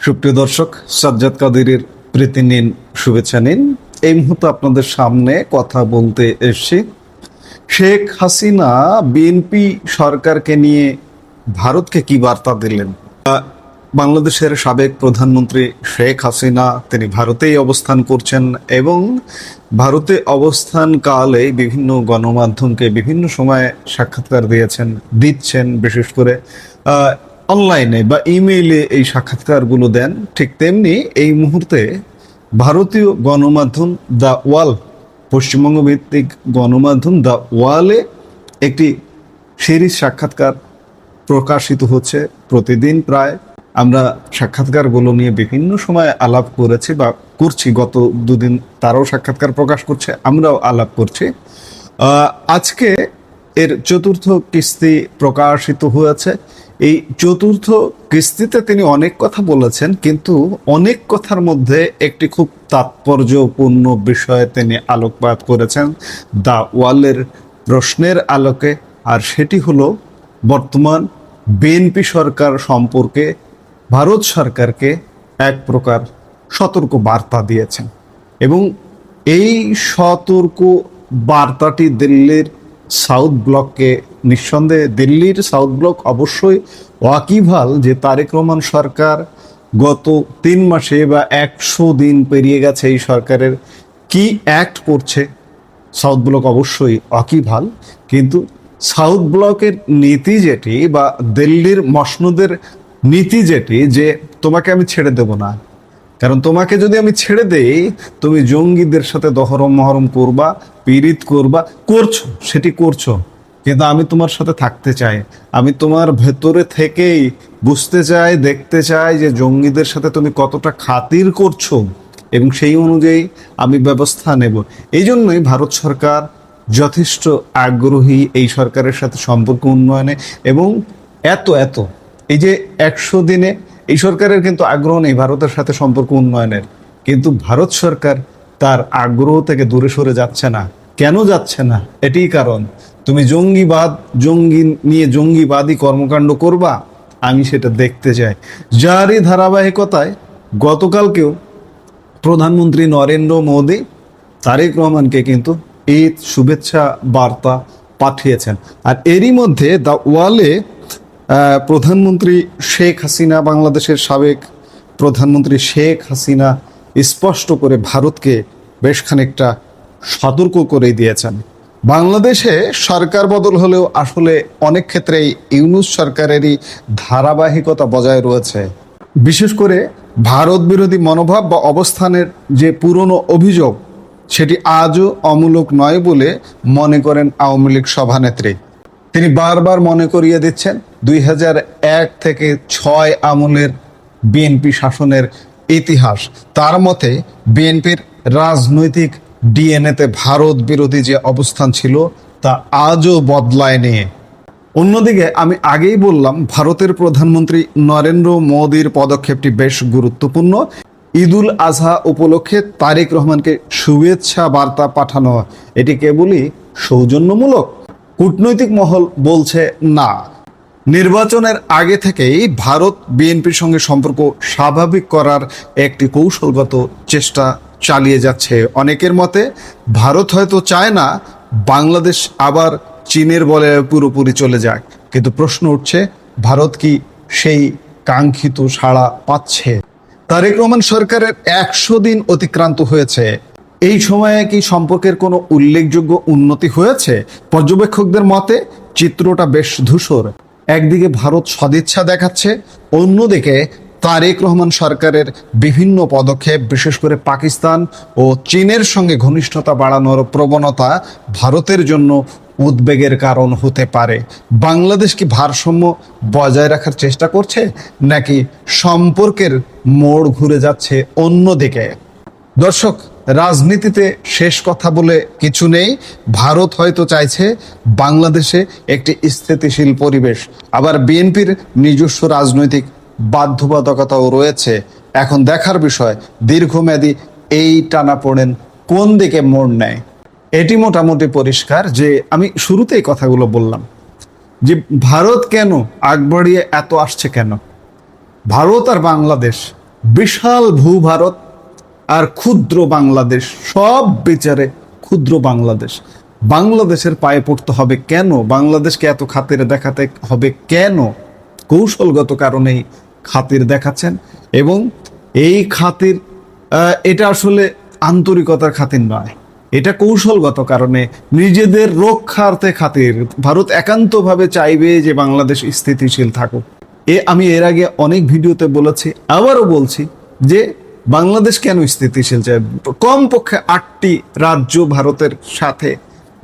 সুপ্রিয় দর্শক, সাজ্জাদ কাদেরের প্রীতি নিন, শুভেচ্ছা নিন। এই মুহূর্তে আপনাদের সামনে কথা বলতে এসেছি। শেখ হাসিনা বিএনপি সরকারকে নিয়ে ভারতকে কি বার্তা দিলেন? বাংলাদেশের সাবেক প্রধানমন্ত্রী শেখ হাসিনা তিনি ভারতেই অবস্থান করছেন এবং ভারতে অবস্থানকালে বিভিন্ন গণমাধ্যমকে বিভিন্ন সময়ে সাক্ষাৎকার দিচ্ছেন, বিশেষ করে অনলাইনে বা ইমেইলে এই সাক্ষাৎকারগুলো দেন। ঠিক তেমনি এই মুহূর্তে ভারতীয় গণমাধ্যম দ্য ওয়াল, পশ্চিমবঙ্গ ভিত্তিক গণমাধ্যম দ্য ওয়ালে একটি সিরিজ সাক্ষাৎকার প্রকাশিত হচ্ছে। প্রতিদিন প্রায় আমরা সাক্ষাৎকারগুলো নিয়ে বিভিন্ন সময় আলাপ করেছি বা করছি। গত দুদিন তারাও সাক্ষাৎকার প্রকাশ করছে, আমরাও আলাপ করছি। আজকে এর চতুর্থ কিস্তি প্রকাশিত হয়েছে। এই চতুর্থ কিস্তিতে তিনি অনেক কথা বলেছেন, কিন্তু অনেক কথার মধ্যে একটি খুব তাৎপর্যপূর্ণ বিষয়ে তিনি আলোকপাত করেছেন দ্য ওয়ালের প্রশ্নের আলোকে। আর সেটি হলো বর্তমান বিএনপি সরকার সম্পর্কে ভারত সরকারকে এক প্রকার সতর্ক বার্তা দিয়েছেন এবং এই সতর্ক বার্তাটি দিল্লির সাউথ ব্লককে, নিঃসন্দেহে দিল্লির সাউথ ব্লক অবশ্যই ওয়াকিবহাল যে তারেক রহমান সরকার গত 3 মাসে বা 100 দিন পেরিয়ে গেছে এই সরকারের কি অ্যাক্ট করছে, সাউথ ব্লক অবশ্যই ওয়াকিবহাল। কিন্তু সাউথ ব্লকের নীতি যেটি বা দিল্লির মসনদের নীতি যেটি, যে তোমাকে আমি ছেড়ে দেব না, কারণ তোমাকে যদি আমি ছেড়ে দেই তুমি জঙ্গিদের সাথে দহরম মহরম করবা, পীড়িত করবা, সেটি করছো, কিন্তু আমি তোমার সাথে থাকতে চাই। আমি তোমার ভেতরে থেকেই বুঝতে চাই, দেখতে চাই যে জঙ্গিদের সাথে তুমি কতটা খাতির করছো এবং সেই অনুযায়ী আমি ব্যবস্থা নেব। এই জন্যই ভারত সরকার যথেষ্ট আগ্রহী এই সরকারের সাথে সম্পর্ক উন্নয়নে। এবং এত এই যে 100 দিনে এই সরকারের কিন্তু আগ্রহ নেই ভারতের সাথে সম্পর্ক উন্নয়নের, কিন্তু ভারত সরকার তার আগ্রহ থেকে দূরে সরে যাচ্ছে না। কেন যাচ্ছে না? এটিই কারণ, তুমি জঙ্গিবাদী কর্মকাণ্ড করবা, আমি সেটা দেখতে চাই। যারই ধারাবাহিকতায় গতকালকেও প্রধানমন্ত্রী নরেন্দ্র মোদী তারেক রহমানকে কিন্তু ঈদ শুভেচ্ছা বার্তা পাঠিয়েছেন। আর এরই মধ্যে দ্য ওয়ালে প্রধানমন্ত্রী শেখ হাসিনা, বাংলাদেশের সাবেক প্রধানমন্ত্রী শেখ হাসিনা স্পষ্ট করে ভারতকে বেশ খানিকটা সতর্ক করে দিয়েছেন। বাংলাদেশে সরকার বদল হলেও আসলে অনেক ক্ষেত্রেই ইউনূস সরকারেরই ধারাবাহিকতা বজায় রয়েছে। বিশেষ করে ভারত বিরোধী মনোভাব বা অবস্থানের যে পুরনো অভিযোগ, সেটি আজও অমূলক নয় বলে মনে করেন আওয়ামী লীগ সভানেত্রী। তিনি বারবার মনে করিয়ে দিচ্ছেন 2001 থেকে 6 আমলের বিএনপি শাসনের ইতিহাস। তার মতে বিএনপির রাজনৈতিক ডিএনএতে ভারত বিরোধী যে অবস্থান ছিল তা আজও বদলায়নি। অন্যদিকে আমি আগেই বললাম, ভারতের প্রধানমন্ত্রী নরেন্দ্র মোদীর পদক্ষেপটি বেশ গুরুত্বপূর্ণ। ঈদুল আজহা উপলক্ষে তারেক রহমানকে শুভেচ্ছা বার্তা পাঠানো এটি কেবলই সৌজন্যমূলক? কূটনৈতিক মহল বলছে না। নির্বাচনের আগে থেকেই ভারত বিএনপির সঙ্গে সম্পর্ক স্বাভাবিক করার একটি কৌশলগত চেষ্টা চালিয়ে যাচ্ছে। অনেকের মতে ভারত হয়তো চায় না বাংলাদেশ আবার চীনের বলে পুরোপুরি চলে যাক, কিন্তু প্রশ্ন উঠছে, ভারত কি সেই কাঙ্ক্ষিত সাড়া পাচ্ছে? তারেক রহমান সরকারের 100 দিন অতিক্রান্ত হয়েছে। এই সময়ে কি সম্পর্কের কোনো উল্লেখযোগ্য উন্নতি হয়েছে? পর্যবেক্ষকদের মতে চিত্রটা বেশ ধূসর। একদিকে ভারত সদিচ্ছা দেখাচ্ছে, অন্যদিকে তারেক রহমান সরকারের বিভিন্ন পদক্ষেপ, বিশেষ করে পাকিস্তান ও চীনের সঙ্গে ঘনিষ্ঠতা বাড়ানোর প্রবণতা ভারতের জন্য উদ্বেগের কারণ হতে পারে। বাংলাদেশ কি ভারসাম্য বজায় রাখার চেষ্টা করছে, নাকি সম্পর্কের মোড় ঘুরে যাচ্ছে অন্যদিকে? দর্শক, রাজনীতিতে শেষ কথা বলে কিছু নেই। ভারত হয়তো চাইছে বাংলাদেশে একটি স্থিতিশীল পরিবেশ, আবার বিএনপির নিজস্ব রাজনৈতিক বাধ্যবাধকতাও রয়েছে। এখন দেখার বিষয় দীর্ঘমেয়াদী এই টানাপোড়েন কোন দিকে মোড় নেয়। এটি মোটামুটি পরিষ্কার যে আমি শুরুতেই কথাগুলো বললাম যে ভারত কেন আগ বাড়িয়ে এত আসছে, কেন ভারত আর বাংলাদেশ বিশাল ভূভারত আর ক্ষুদ্র বাংলাদেশ, সব বিচারে ক্ষুদ্র বাংলাদেশ। বাংলাদেশের পায়ে পড়তে হবে কেন? বাংলাদেশকে এত খাতির দেখাতে হবে কেন? কৌশলগত কারণেই খাতির দেখাচ্ছেন, এবং এই খাতির এটা আসলে আন্তরিকতার খাতির নয়, এটা কৌশলগত কারণে নিজেদের রক্ষার্থে খাতির। ভারত একান্তভাবে চাইবে যে বাংলাদেশ স্থিতিশীল থাকুক। আমি এর আগে অনেক ভিডিওতে বলেছি, আবারও বলছি যে বাংলাদেশ কেন স্থিতিশীল চায়। কমপক্ষে 8টি রাজ্য ভারতের সাথে,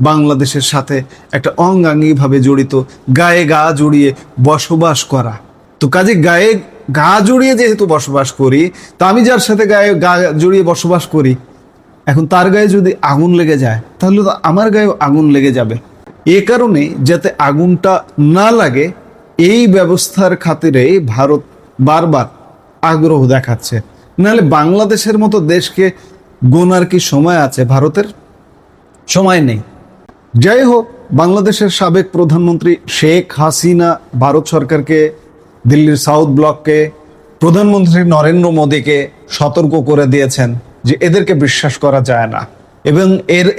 বাংলাদেশের সাথে একটা অঙ্গাঙ্গিভাবে জড়িত, গায়ে গা জড়িয়ে বসবাস করা। তো কাজে গায়ে গা জড়িয়ে যেহেতু বসবাস করি, তা আমি যার সাথে গায়ে গা জড়িয়ে বসবাস করি, এখন তার গায়ে যদি আগুন লেগে যায় তাহলে তো আমার গায়েও আগুন লেগে যাবে। এ কারণে যাতে আগুনটা না লাগে, এই ব্যবস্থার খাতিরে ভারত বারবার আগ্রহ দেখাচ্ছে। নাহলে বাংলাদেশের মতো দেশকে গোনার কি সময় আছে? ভারতের সময় নেই। যাই হোক, বাংলাদেশের সাবেক প্রধানমন্ত্রী শেখ হাসিনা ভারত সরকারকে, দিল্লির সাউথ ব্লককে, প্রধানমন্ত্রী নরেন্দ্র মোদীকে সতর্ক করে দিয়েছেন যে এদেরকে বিশ্বাস করা যায় না, এবং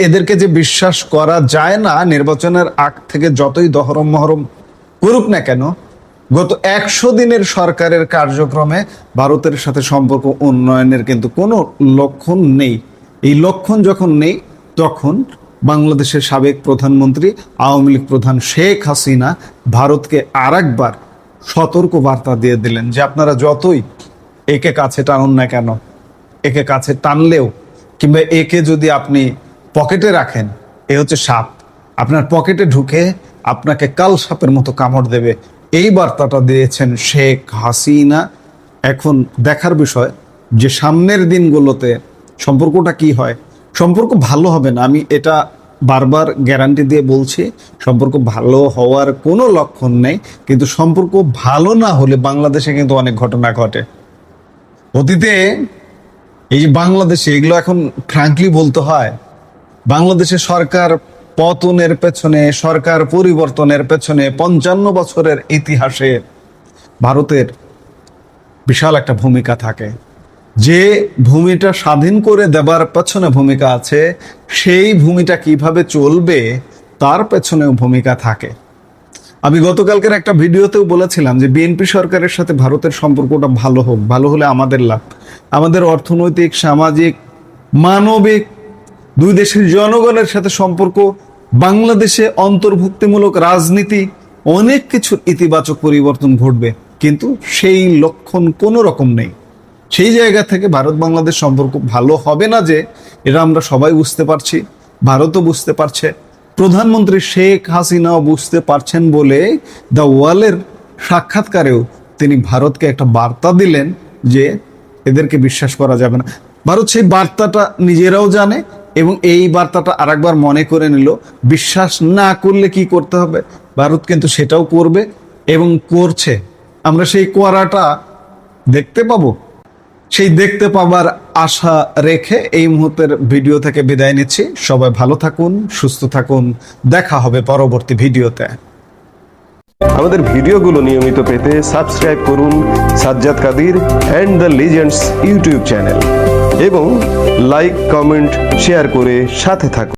এদেরকে যে বিশ্বাস করা যায় না, নির্বাচনের আগ থেকে যতই দহরম মহরম করুক না কেন, গত 100 দিনের সরকারের কার্যক্রমে ভারতের সাথে সম্পর্ক উন্নয়নের কিন্তু কোনো লক্ষণ নেই। এই লক্ষণ যখন নেই, তখন বাংলাদেশের সাবেক প্রধানমন্ত্রী, আওয়ামী লীগ প্রধান শেখ হাসিনা ভারতকে আরেকবার সতর্ক বার্তা দিয়ে দিলেন যে আপনারা যতই একে কাছে টানুন না কেন, একে কাছে টানলেও কিংবা একে যদি আপনি পকেটে রাখেন, এ হচ্ছে সাপ, আপনার পকেটে ঢুকে আপনাকে কাল সাপের মতো কামড় দেবে। এই বার্তাটা দিয়েছেন শেখ হাসিনা। এখন দেখার বিষয় যে সামনের দিনগুলোতে সম্পর্কটা কি হয়। সম্পর্ক ভালো হবে না, আমি এটা বারবার গ্যারান্টি দিয়ে বলছি। সম্পর্ক ভালো হওয়ার কোনো লক্ষণ নেই, কিন্তু সম্পর্ক ভালো না হলে বাংলাদেশে কিন্তু অনেক ঘটনা ঘটে। অতীতে এই যে বাংলাদেশে, এগুলো এখন ফ্র্যাঙ্কলি বলতে হয়, বাংলাদেশের সরকার পতনের পেছনে, সরকার পরিবর্তনের পেছনে 55 বছরের ইতিহাসে ভারতের বিশাল একটা ভূমিকা থাকে। যে ভূমিটা স্বাধীন করে দেবার পেছনে ভূমিকা আছে, সেই ভূমিটা কিভাবে চলবে তার পেছনেও ভূমিকা থাকে। আমি গতকালকের একটা ভিডিওতেও বলেছিলাম যে বিএনপি সরকারের সাথে ভারতের সম্পর্কটা ভালো হোক, ভালো হলে আমাদের লাভ। আমাদের অর্থনৈতিক, সামাজিক, মানবিক, দুই দেশের জনগণের সাথে সম্পর্ক, বাংলাদেশে অন্তর্ভুক্তিমূলক রাজনীতি, অনেক কিছুর ইতিবাচক পরিবর্তন ঘটবে, কিন্তু সেই লক্ষণ কোনো রকম নেই। সেই জায়গা থেকে ভারত বাংলাদেশ সম্পর্ক ভালো হবে না যে, এটা আমরা সবাই বুঝতে পারছি, ভারতও বুঝতে পারছে, প্রধানমন্ত্রী শেখ হাসিনাও বুঝতে পারছেন বলে দ্য ওয়ালের সাক্ষাৎকারেও তিনি ভারতকে একটা বার্তা দিলেন যে এদেরকে বিশ্বাস করা যাবে না। ভারত সেই বার্তাটা নিজেরাও জানে, এবং এই বার্তাটা আরেকবার মনে করে নিল। বিশ্বাস না করলে কি করতে হবে, ভারত কিন্তু সেটাও করবে এবং করছে। আমরা সেই করাটা দেখতে পাবো। সেই দেখতে পাবার আশা রেখে এই মুহূর্তের ভিডিও থেকে বিদায় নিচ্ছি। সবাই ভালো থাকুন, সুস্থ থাকুন, দেখা হবে পরবর্তী ভিডিওতে। আমাদের ভিডিওগুলো নিয়মিত পেতে সাবস্ক্রাইব করুন Sajjad Kadir and the legends YouTube channel, এবং লাইক, কমেন্ট, শেয়ার করে সাথে থাকুন।